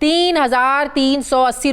3,380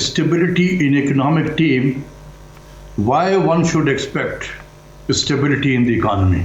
stability in economic team, why one should expect stability in the economy?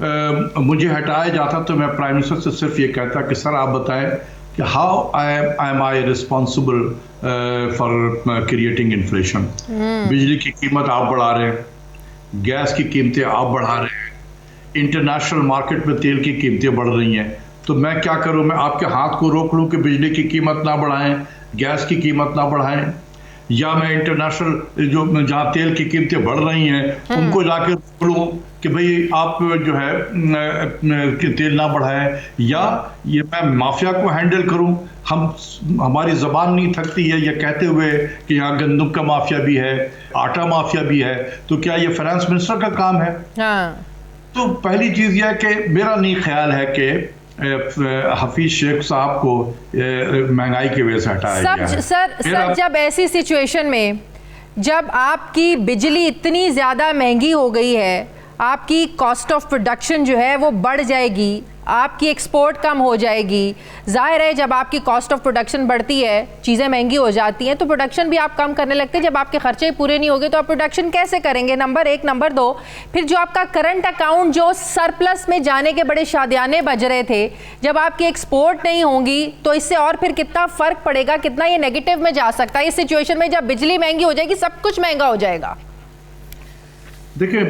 مجھے ہٹایا جاتا تو میں پرائم منسٹر سے صرف یہ کہتا کہ سر آپ بتائیں کہ how am I responsible for creating inflation. بجلی کی قیمت آپ بڑھا رہے ہیں, گیس کی قیمتیں آپ بڑھا رہے ہیں, انٹرنیشنل مارکیٹ میں تیل کی قیمتیں بڑھ رہی ہیں, تو میں کیا کروں؟ میں آپ کے ہاتھ کو روک لوں کہ بجلی کی قیمت نہ بڑھائیں, گیس کی قیمت نہ بڑھائیں, یا میں انٹرنیشنل جو جہاں تیل کی قیمتیں بڑھ رہی ہیں ان کو جا کے بولوں کہ بھئی آپ جو ہے تیل نہ بڑھائیں, یا یہ میں مافیا کو ہینڈل کروں؟ ہماری زبان نہیں تھکتی ہے یہ کہتے ہوئے کہ یہاں گندم کا مافیا بھی ہے, آٹا مافیا بھی ہے, تو کیا یہ فائنانس منسٹر کا کام ہے؟ تو پہلی چیز یہ ہے کہ میرا نہیں خیال ہے کہ حفیظ شیخ صاحب کو مہنگائی کی وجہ سے ہٹایا گیا ہے. سر جب ایسی سچویشن میں جب آپ کی بجلی اتنی زیادہ مہنگی ہو گئی ہے, آپ کی کاسٹ آف پروڈکشن جو ہے وہ بڑھ جائے گی, آپ کی ایکسپورٹ کم ہو جائے گی. ظاہر ہے جب آپ کی کاسٹ آف پروڈکشن بڑھتی ہے, چیزیں مہنگی ہو جاتی ہیں, تو پروڈکشن بھی آپ کم کرنے لگتے ہیں. جب آپ کے خرچے ہی پورے نہیں ہوگے تو آپ پروڈکشن کیسے کریں گے؟ نمبر ایک. نمبر دو, پھر جو آپ کا کرنٹ اکاؤنٹ جو سرپلس میں جانے کے بڑے شادیانے بج رہے تھے, جب آپ کی ایکسپورٹ نہیں ہوں گی تو اس سے اور پھر کتنا فرق پڑے گا, کتنا یہ نیگیٹو میں جا سکتا ہے اس سچویشن میں جب بجلی مہنگی ہو جائے گی, سب کچھ مہنگا ہو جائے گا. دیکھیں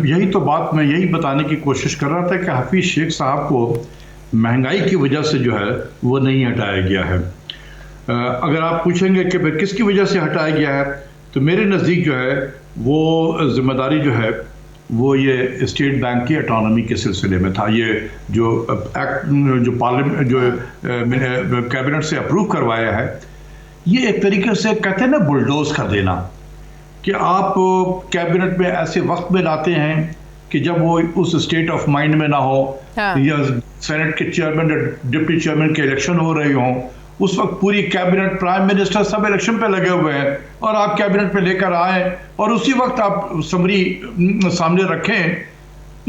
یہی تو بات میں یہی بتانے کی کوشش کر رہا تھا کہ حفیظ شیخ صاحب کو مہنگائی کی وجہ سے جو ہے وہ نہیں ہٹایا گیا ہے. اگر آپ پوچھیں گے کہ کس کی وجہ سے ہٹایا گیا ہے, تو میرے نزدیک جو ہے وہ ذمہ داری جو ہے وہ یہ اسٹیٹ بینک کی اٹانومی کے سلسلے میں تھا. یہ جو ایکٹ جو پارلیمنٹ جو کیبنٹ سے اپروو کروایا ہے, یہ ایک طریقے سے کہتے ہیں نا بلڈوز کر دینا, کہ آپ کیبنٹ میں ایسے وقت میں لاتے ہیں کہ جب وہ اس اسٹیٹ آف مائنڈ میں نہ ہو, یا سینٹ کے چیئرمین ڈپٹی چیئرمین کے الیکشن ہو رہی ہوں, اس وقت پوری کیبنٹ پرائم منسٹر سب الیکشن پہ لگے ہوئے ہیں, اور آپ کیبنٹ پہ لے کر آئیں اور اسی وقت آپ سمری سامنے رکھیں.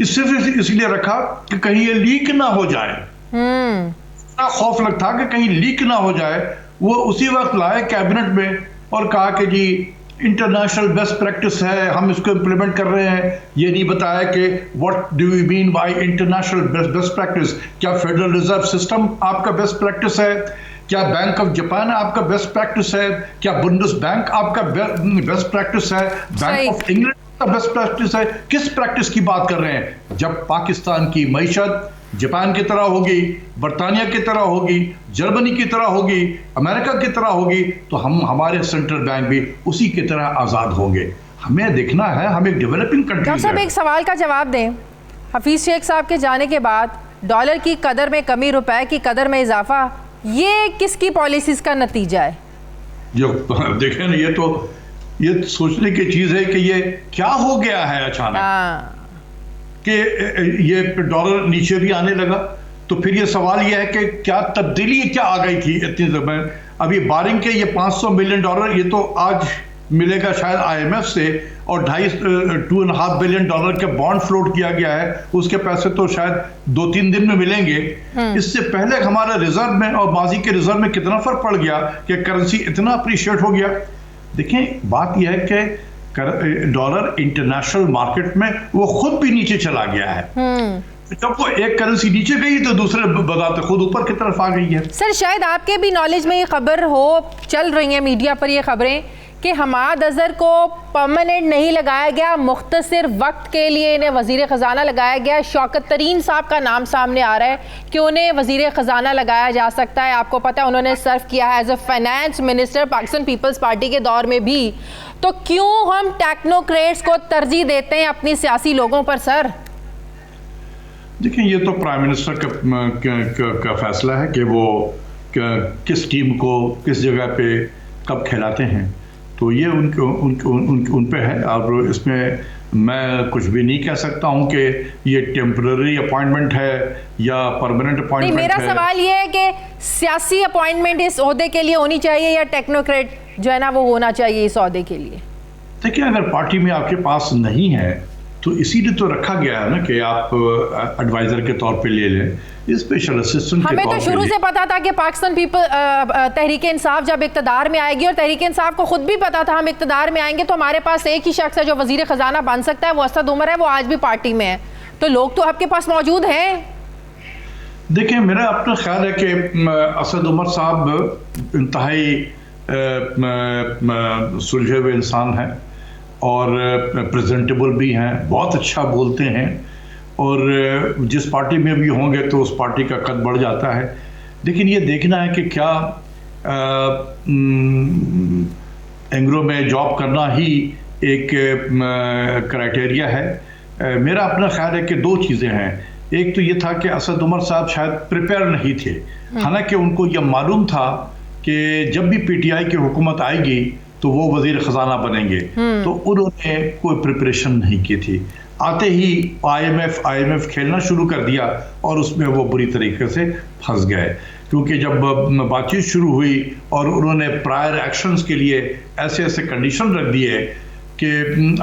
صرف اس لیے رکھا کہ کہیں یہ لیک نہ ہو جائے, اتنا خوف لگتا کہ کہیں لیک نہ ہو جائے. وہ اسی وقت لائے کیبنٹ میں اور کہا کہ جی انٹرنیشنل بیسٹ پریکٹس ہے, ہم اس کو امپلیمنٹ کر رہے ہیں. یہ نہیں بتایا کہ what do you mean by international best practice. کیا فیڈرل ریزرو سسٹم آپ کا بیسٹ پریکٹس ہے؟ کیا بینک آف جاپان آپ کا بیسٹ پریکٹس ہے؟ کیا بنڈس بینک آپ کا بیسٹ پریکٹس ہے؟ بینک آف انگلینڈ کا بیسٹ پریکٹس ہے؟ کس پریکٹس کی بات کر رہے ہیں؟ جب پاکستان کی معیشت جاپان کی طرح ہوگی, برطانیہ کی طرح ہوگی, جرمنی کی طرح ہوگی, امریکہ کی طرح ہوگی, تو ہمارے سینٹرل بینک بھی اسی کی طرح آزاد ہوں گے. ہمیں دیکھنا ہے, ہم ایک ڈیولپنگ کنٹری. ڈاکٹر صاحب ایک سوال کا جواب دیں. حفیظ شیخ صاحب کے جانے کے بعد ڈالر کی قدر میں کمی, روپے کی قدر میں اضافہ, یہ کس کی پالیسیز کا نتیجہ ہے؟ جو دیکھیں نا, یہ سوچنے کی چیز ہے کہ یہ کیا ہو گیا ہے اچانک کہ یہ ڈالر نیچے بھی آنے لگا. تو پھر یہ سوال یہ ہے کہ کیا تبدیلی کیا آ گئی تھی اتنی زبان. ابھی بارنگ کے یہ $500 ملین, یہ تو آج ملے گا شاید IMF سے, اور $2.5 بلین کے بانڈ فلوٹ کیا گیا ہے, اس کے پیسے تو شاید 2-3 دن میں ملیں گے. اس سے پہلے ہمارے ریزرو میں اور ماضی کے ریزرو میں کتنا فرق پڑ گیا کہ کرنسی اتنا اپریشیٹ ہو گیا. دیکھیں بات یہ ہے کہ ڈالر انٹرنیشنل مارکیٹ میں وہ خود بھی نیچے چلا گیا ہے. جب وہ ایک کرنسی نیچے گئی تو دوسرے بذات خود اوپر کی طرف آ گئی ہے. سر شاید آپ کے بھی نالج میں یہ خبر ہو, چل رہی ہیں میڈیا پر یہ خبریں کہ حماد اظہر کو پرماننٹ نہیں لگایا گیا, مختصر وقت کے لیے انہیں وزیر خزانہ لگایا گیا. شوکت ترین صاحب کا نام سامنے آ رہا ہے کہ انہیں وزیر خزانہ لگایا جا سکتا ہے. آپ کو پتہ ہے انہوں نے سرو کیا ہے as a finance minister Pakistan Peoples Party کے دور میں بھی. تو کیوں ہم ٹیکنوکریٹس کو ترجیح دیتے ہیں اپنی سیاسی لوگوں پر سر؟ دیکھیں یہ تو پرائم منسٹر کا فیصلہ ہے کہ وہ کس ٹیم کو کس جگہ پہ کب کھلاتے ہیں, تو یہ ان پہ ہے. اور اس میں کچھ بھی نہیں کہہ سکتا ہوں کہ یہ ٹیمپرری اپوائنٹمنٹ ہے یا پرماننٹ اپوائنٹمنٹ ہے. میرا سوال یہ ہے کہ سیاسی اپوائنٹمنٹ اس عہدے کے لیے ہونی چاہیے یا ٹیکنوکریٹ جو ہے نا وہ ہونا چاہیے اس عہدے کے لیے؟ دیکھیں اگر پارٹی میں آپ کے پاس نہیں ہے تو اسی لیے تو رکھا گیا ہے نا کہ آپ ایڈوائزر کے طور پہ لے لیں, اسپیشل اسسٹنٹ کے طور پہ. ہمیں تو شروع سے پتا تھا کہ پاکستان تحریک انصاف جب اقتدار میں آئے گی, اور تحریک انصاف کو خود بھی پتا تھا ہم اقتدار میں آئیں گے تو ہمارے پاس ایک ہی شخص ہے جو وزیر خزانہ بن سکتا ہے, وہ اسد عمر ہے, وہ آج بھی پارٹی میں ہے. تو لوگ تو آپ کے پاس موجود ہیں. دیکھیں میرا اپنا خیال ہے کہ اسد عمر صاحب انتہائی سلجھے ہوئے انسان ہیں اور پریزنٹیبل بھی ہیں, بہت اچھا بولتے ہیں, اور جس پارٹی میں بھی ہوں گے تو اس پارٹی کا قد بڑھ جاتا ہے. لیکن یہ دیکھنا ہے کہ کیا اینگرو میں جاب کرنا ہی ایک کرائٹیریا ہے. میرا اپنا خیال ہے کہ دو چیزیں ہیں. ایک تو یہ تھا کہ اسد عمر صاحب شاید پریپیئر نہیں تھے, حالانکہ ان کو یہ معلوم تھا کہ جب بھی پی ٹی آئی کی حکومت آئے گی تو وہ وزیر خزانہ بنیں گے, تو انہوں نے کوئی پریپریشن نہیں کی تھی. آتے ہی آئی ایم ایف کھیلنا شروع کر دیا اور اس میں وہ بری طریقے سے پھنس گئے, کیونکہ جب بات چیت شروع ہوئی اور انہوں نے پرائر ایکشنز کے لیے ایسے کنڈیشن رکھ دیے کہ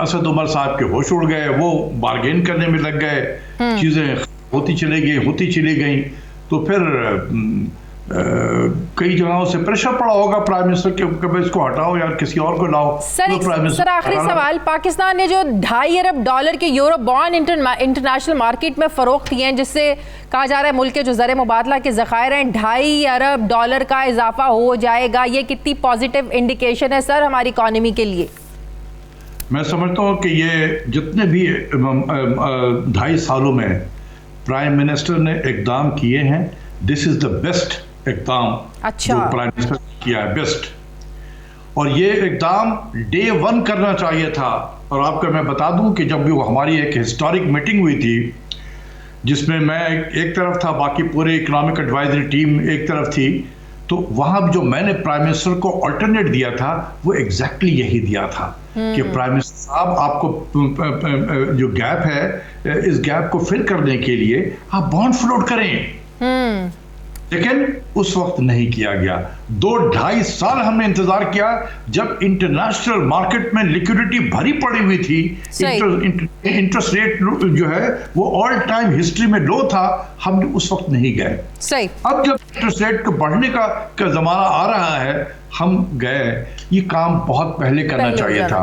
اسد عمر صاحب کے ہوش اڑ گئے, وہ بارگین کرنے میں لگ گئے, چیزیں ہوتی چلی گئیں, تو پھر کئی جگہوں سے پریشر پڑا ہوگا پرائم منسٹر کے کہ اس کو ہٹاؤ یا کسی اور کو لاؤ. سر آخری سوال, پاکستان نے جو $2.5 ارب کے یورو بانڈ انٹرنیشنل مارکیٹ میں فروخت کیے ہیں, جس سے کہا جا رہا ہے ملک کے جو زر مبادلہ کے ذخائر ہیں $2.5 ارب کا اضافہ ہو جائے گا, یہ کتنی پازیٹیو انڈیکیشن ہے سر ہماری اکانومی کے لیے؟ میں سمجھتا ہوں کہ یہ جتنے بھی 2.5 سالوں میں پرائم منسٹر نے اقدام کیے ہیں, دس از دا بیسٹ اقدام جو پرائم منسٹر نے کیا ہے, بیسٹ. اور یہ اقدام ڈے 1 کرنا چاہیے تھا. اور آپ کو میں بتا دوں کہ جب بھی ہماری ایک ہسٹورک میٹنگ ہوئی تھی جس میں ایک طرف تھا, باقی پورے اکنامک ایڈوائزری ٹیم ایک طرف تھی, تو وہاں جو میں نے پرائم منسٹر کو آلٹرنیٹ دیا تھا وہ ایگزیکٹلی یہی دیا تھا کہ پرائم منسٹر صاحب آپ کو جو گیپ ہے اس گیپ کو فل کرنے کے لیے آپ بانڈ فلوٹ کریں. لیکن اس وقت نہیں کیا گیا. 2.5 سال ہم نے انتظار کیا, جب انٹرنیشنل مارکیٹ میں لیکوڈیٹی بھری پڑی ہوئی تھی, انٹرسٹ ریٹ جو ہے وہ آل ٹائم ہسٹری میں لو تھا, ہم نے اس وقت نہیں گئے. اب جب انٹرسٹ ریٹ کو بڑھنے کا زمانہ آ رہا ہے ہم گئے. یہ کام بہت پہلے کرنا چاہیے تھا.